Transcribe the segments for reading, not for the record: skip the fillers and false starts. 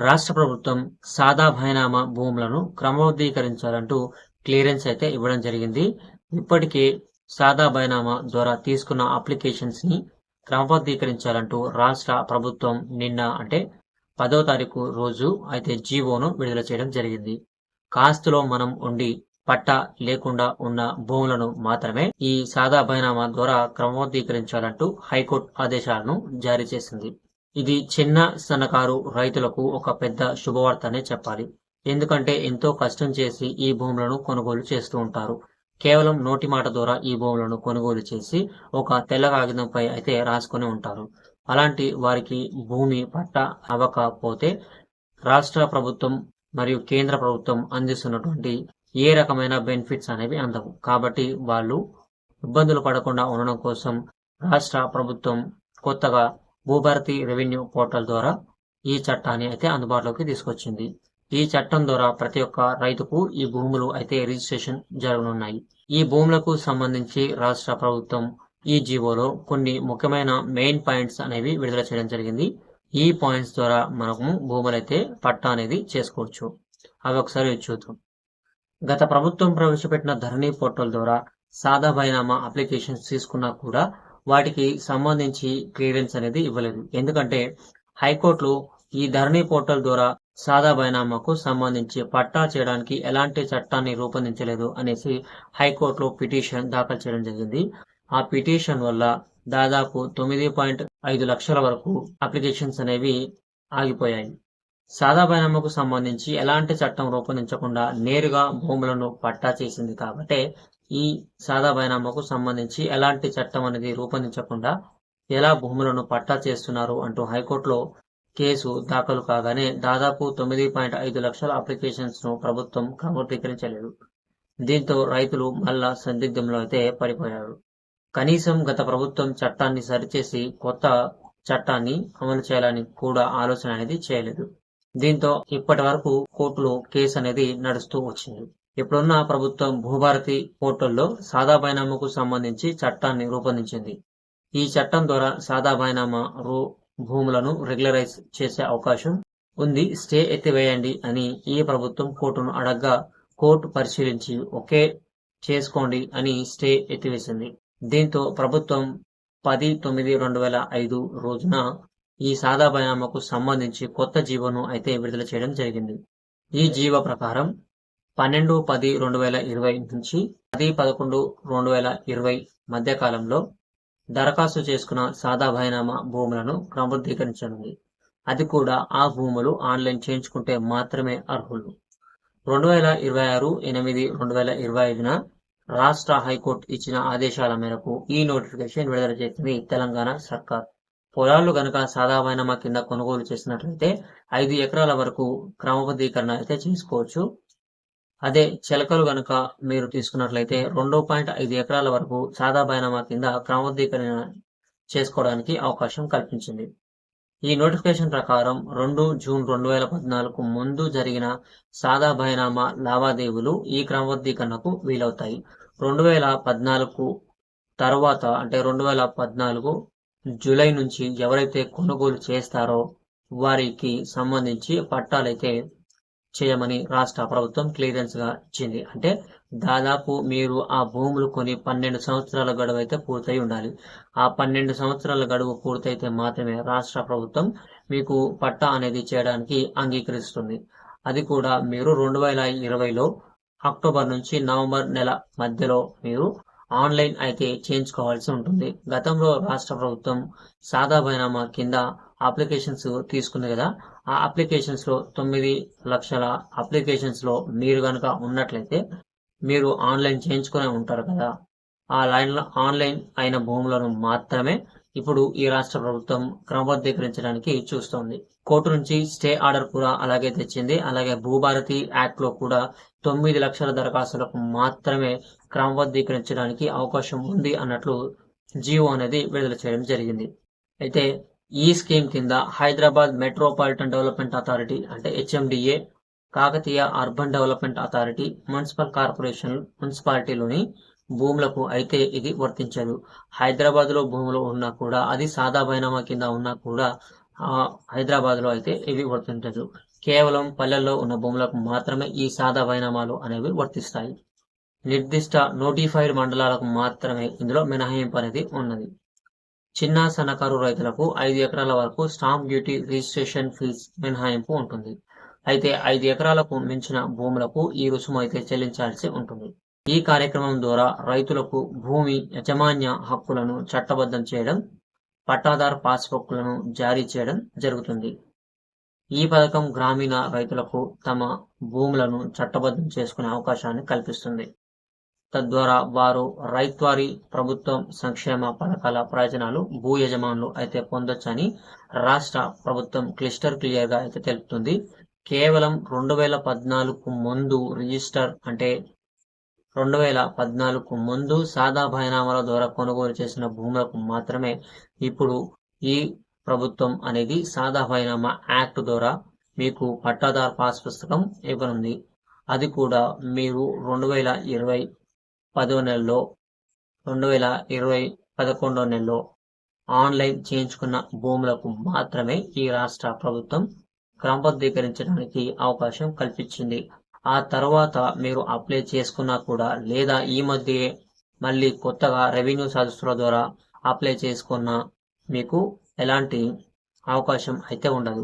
రాష్ట్ర ప్రభుత్వం సాదా బైనామా భూములను క్రమబద్ధీకరించాలంటూ క్లియరెన్స్ అయితే ఇవ్వడం జరిగింది. ఇప్పటికే సాదా బైనామా ద్వారా తీసుకున్న అప్లికేషన్స్ ని క్రమబద్ధీకరించాలంటూ రాష్ట్ర ప్రభుత్వం నిన్న అంటే 10వ తారీఖు రోజు అయితే జీవోను విడుదల చేయడం జరిగింది. కాస్తులో మనం ఉండి పట్టా లేకుండా ఉన్న భూములను మాత్రమే ఈ సాదా బైనామా ద్వారా క్రమబద్ధీకరించాలంటూ హైకోర్టు ఆదేశాలను జారీ చేసింది. ఇది చిన్న సన్నకారు రైతులకు ఒక పెద్ద శుభవార్తనే చెప్పాలి. ఎందుకంటే ఎంతో కష్టం చేసి ఈ భూములను కొనుగోలు చేస్తూ ఉంటారు. కేవలం నోటి మాట ద్వారా ఈ భూములను కొనుగోలు చేసి ఒక తెల్ల కాగితంపై అయితే రాసుకొని ఉంటారు. అలాంటి వారికి భూమి పట్టా అవ్వకపోతే రాష్ట్ర ప్రభుత్వం మరియు కేంద్ర ప్రభుత్వం అందిస్తున్నటువంటి ఏ రకమైన బెనిఫిట్స్ అనేవి అందవు. కాబట్టి వాళ్ళు ఇబ్బందులు పడకుండా ఉండడం కోసం రాష్ట్ర ప్రభుత్వం కొత్తగా భూభారతి రెవెన్యూ పోర్టల్ ద్వారా ఈ చట్టాన్ని అయితే అందుబాటులోకి తీసుకొచ్చింది. ఈ చట్టం ద్వారా ప్రతి ఒక్క రైతుకు ఈ భూములు అయితే రిజిస్ట్రేషన్ జరగనున్నాయి. ఈ భూములకు సంబంధించి రాష్ట్ర ప్రభుత్వం ఈ జీవోలో కొన్ని ముఖ్యమైన మెయిన్ పాయింట్స్ అనేవి విడుదల చేయడం జరిగింది. ఈ పాయింట్స్ ద్వారా మనము భూములైతే పట్టా అనేది చేసుకోవచ్చు. అవి ఒకసారి చూద్దాం. గత ప్రభుత్వం ప్రవేశపెట్టిన ధరణి పోర్టల్ ద్వారా సాదా బైనామా అప్లికేషన్స్ తీసుకున్నా కూడా వాటికి సంబంధించి క్లియరెన్స్ అనేది ఇవ్వలేదు. ఎందుకంటే హైకోర్టులో ఈ ధరణి పోర్టల్ ద్వారా సాదా బైనామాకు సంబంధించి పట్టా చేయడానికి ఎలాంటి చట్టాన్ని రూపొందించలేదు అనేసి హైకోర్టులో పిటిషన్ దాఖలు చేయడం జరిగింది. ఆ పిటిషన్ వల్ల దాదాపు 9.5 లక్షల వరకు అప్లికేషన్స్ అనేవి ఆగిపోయాయి. సాదా బైనామాకు సంబంధించి ఎలాంటి చట్టం రూపొందించకుండా నేరుగా భూములను పట్టా చేసింది కాబట్టి ఈ సాదా బైనామాకు సంబంధించి ఎలాంటి చట్టం అనేది రూపొందించకుండా ఎలా భూములను పట్టా చేస్తున్నారు అంటూ హైకోర్టులో కేసు దాఖలు కాగానే దాదాపు 9.5 లక్షల అప్లికేషన్స్ ను ప్రభుత్వం క్రమబద్ధీకరించలేదు. దీంతో రైతులు మళ్ళా సందిగ్ధంలో అయితే పడిపోయారు. కనీసం గత ప్రభుత్వం చట్టాన్ని సరిచేసి కొత్త చట్టాన్ని అమలు చేయాలని కూడా ఆలోచన అనేది చేయలేదు. దీంతో ఇప్పటి వరకు కోర్టులో కేసు అనేది నడుస్తూ వచ్చింది. ఇప్పుడున్న ప్రభుత్వం భూభారతి పోర్టల్లో సాదా బైనామాకు సంబంధించి చట్టాన్ని రూపొందించింది. ఈ చట్టం ద్వారా సాదా బైనామా భూములను రెగ్యులరైజ్ చేసే అవకాశం ఉంది. స్టే ఎత్తివేయండి అని ఈ ప్రభుత్వం కోర్టును అడగ్గా కోర్టు పరిశీలించి ఓకే చేసుకోండి అని స్టే ఎత్తివేసింది. దీంతో ప్రభుత్వం 10/9/2005 రోజున ఈ సాదా బైనామాకు సంబంధించి కొత్త జీవోను అయితే విడుదల చేయడం జరిగింది. ఈ జీవో ప్రకారం 12/10/2020 నుంచి 10/11/2020 మధ్య కాలంలో దరఖాస్తు చేసుకున్న సాదా బైనామా భూములను క్రమబద్ధీకరించనుంది. అది కూడా ఆ భూములు ఆన్లైన్ చేయించుకుంటే మాత్రమే అర్హులు. 2026/8/2025న రాష్ట్ర హైకోర్టు ఇచ్చిన ఆదేశాల మేరకు ఈ నోటిఫికేషన్ విడుదల చేసింది తెలంగాణ సర్కార్. పొలాలు గనక సాదా బైనామా కింద కొనుగోలు చేసినట్లయితే 5 ఎకరాల వరకు క్రమబద్ధీకరణ అయితే చేసుకోవచ్చు. అదే చిలకలు గనక మీరు తీసుకున్నట్లయితే 2.5 ఎకరాల వరకు సాదా బైనామా కింద క్రమబద్ధీకరణ చేసుకోవడానికి అవకాశం కల్పించింది. ఈ నోటిఫికేషన్ ప్రకారం 2 జూన్ 2014కు ముందు జరిగిన సాదా బైనామా లావాదేవీలు ఈ క్రమబద్ధీకరణకు వీలవుతాయి. 2014 తర్వాత అంటే 2014 జూలై నుంచి ఎవరైతే కొనుగోలు చేస్తారో వారికి సంబంధించి పట్టాలైతే చేయమని రాష్ట్ర ప్రభుత్వం క్లియరెన్స్ గా ఇచ్చింది. అంటే దాదాపు మీరు ఆ భూములు కొని 12 సంవత్సరాల గడువు అయితే పూర్తయి ఉండాలి. ఆ 12 సంవత్సరాల గడువు పూర్తయితే మాత్రమే రాష్ట్ర ప్రభుత్వం మీకు పట్టా అనేది చేయడానికి అంగీకరిస్తుంది. అది కూడా మీరు 2020లో అక్టోబర్ నుంచి నవంబర్ నెల మధ్యలో మీరు ఆన్లైన్ అయితే చేయించుకోవాల్సి ఉంటుంది. గతంలో రాష్ట్ర ప్రభుత్వం సాదా బైనామా కింద అప్లికేషన్స్ తీసుకుంది కదా, ఆ అప్లికేషన్స్ లో 9 లక్షల అప్లికేషన్స్ లో మీరు కనుక ఉన్నట్లయితే మీరు ఆన్లైన్ చేయించుకునే ఉంటారు కదా, ఆ ఆన్లైన్ అయిన భూములను మాత్రమే ఇప్పుడు ఈ రాష్ట్ర ప్రభుత్వం క్రమబద్ధీకరించడానికి చూస్తోంది. కోర్టు నుంచి స్టే ఆర్డర్ కూడా అలాగే తెచ్చింది. అలాగే భూభారతి యాక్ట్ లో కూడా 9 లక్షల దరఖాస్తులకు మాత్రమే క్రమబద్ధీకరించడానికి అవకాశం ఉంది అన్నట్లు జీవో అనేది విడుదల చేయడం జరిగింది. అయితే ఈ స్కీమ్ కింద హైదరాబాద్ మెట్రోపాలిటన్ డెవలప్మెంట్ అథారిటీ అంటే HMDA, Kakatiya urban development authority, municipal corporation మున్సిపాలిటీలోని భూములకు అయితే ఇది వర్తించదు. హైదరాబాద్ లో భూములు ఉన్నా కూడా అది సాదా బైనామా కింద ఉన్నా కూడా హైదరాబాద్ లో అయితే ఇవి వర్తించదు. కేవలం పల్లెల్లో ఉన్న భూములకు మాత్రమే ఈ సాదా బైనామాలు అనేవి వర్తిస్తాయి. నిర్దిష్ట నోటిఫైడ్ మండలాలకు మాత్రమే ఇందులో మినహాయింపు అనేది ఉన్నది. చిన్న సన్నకారు రైతులకు 5 ఎకరాల వరకు స్టాంప్ డ్యూటీ రిజిస్ట్రేషన్ ఫీజు మినహాయింపు ఉంటుంది. అయితే 5 ఎకరాలకు మించిన భూములకు ఈ రుసుము అయితే చెల్లించాల్సి ఉంటుంది. ఈ కార్యక్రమం ద్వారా రైతులకు భూమి యాజమాన్య హక్కులను చట్టబద్ధం చేయడం, పట్టాదారు పాస్బుక్లను జారీ చేయడం జరుగుతుంది. ఈ పథకం గ్రామీణ రైతులకు తమ భూములను చట్టబద్ధం చేసుకునే అవకాశాన్ని కల్పిస్తుంది. తద్వారా వారు రైత్వారీ ప్రభుత్వం సంక్షేమ పథకాల ప్రయోజనాలు భూ యజమానులు అయితే పొందొచ్చని రాష్ట్ర ప్రభుత్వం క్లియర్గా అయితే తెలుపుతుంది. కేవలం 2014 ముందు రిజిస్టర్ అంటే 2014 ముందు సాదా బైనామాల ద్వారా కొనుగోలు చేసిన భూములకు మాత్రమే ఇప్పుడు ఈ ప్రభుత్వం అనేది సాదా బైనామా యాక్ట్ ద్వారా మీకు పట్టాదారు పాస్ పుస్తకం ఇవ్వనుంది. అది కూడా మీరు 2020 10వ నెలలో 2020 11వ నెలలో ఆన్లైన్ చేయించుకున్న భూములకు మాత్రమే ఈ రాష్ట్ర ప్రభుత్వం క్రమబద్ధీకరించడానికి అవకాశం కల్పించింది. ఆ తర్వాత మీరు అప్లై చేసుకున్నా కూడా లేదా ఈ మధ్య మళ్ళీ కొత్తగా రెవెన్యూ సదస్సుల ద్వారా అప్లై చేసుకున్న మీకు ఎలాంటి అవకాశం అయితే ఉండదు.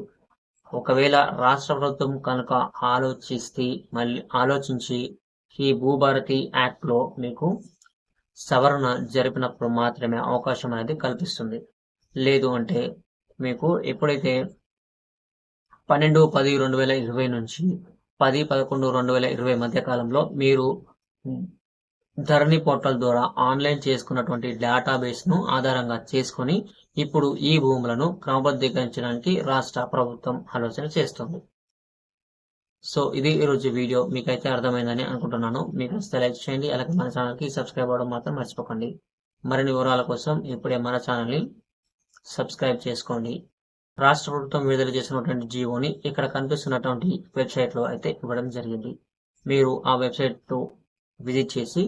ఒకవేళ రాష్ట్ర ప్రభుత్వం కనుక ఆలోచించి ఈ భూభారతి యాక్ట్లో మీకు సవరణ జరిపినప్పుడు మాత్రమే అవకాశం అనేది కల్పిస్తుంది. లేదు అంటే మీకు ఎప్పుడైతే 12/10/2020 నుంచి 10/11/2020 మధ్య కాలంలో మీరు ధరణి పోర్టల్ ద్వారా ఆన్లైన్ చేసుకున్నటువంటి డేటాబేస్ను ఆధారంగా చేసుకొని ఇప్పుడు ఈ భూములను క్రమబద్ధీకరించడానికి రాష్ట్ర ప్రభుత్వం ఆలోచన చేస్తుంది. సో ఇది ఈరోజు వీడియో. మీకైతే అర్థమైందని అనుకుంటున్నాను. మీకు నచ్చితే లైక్ చేయండి, అలాగే మన ఛానల్కి సబ్స్క్రైబ్ అవ్వడం మాత్రం మర్చిపోకండి. మరిన్ని వివరాల కోసం ఇప్పుడే మన ఛానల్ని సబ్స్క్రైబ్ చేసుకోండి. రాష్ట్ర ప్రభుత్వం విడుదల చేసినటువంటి జీవోని ఇక్కడ కనిపిస్తున్నటువంటి వెబ్సైట్లో అయితే ఇవ్వడం జరిగింది. మీరు ఆ వెబ్సైట్ విజిట్ చేసి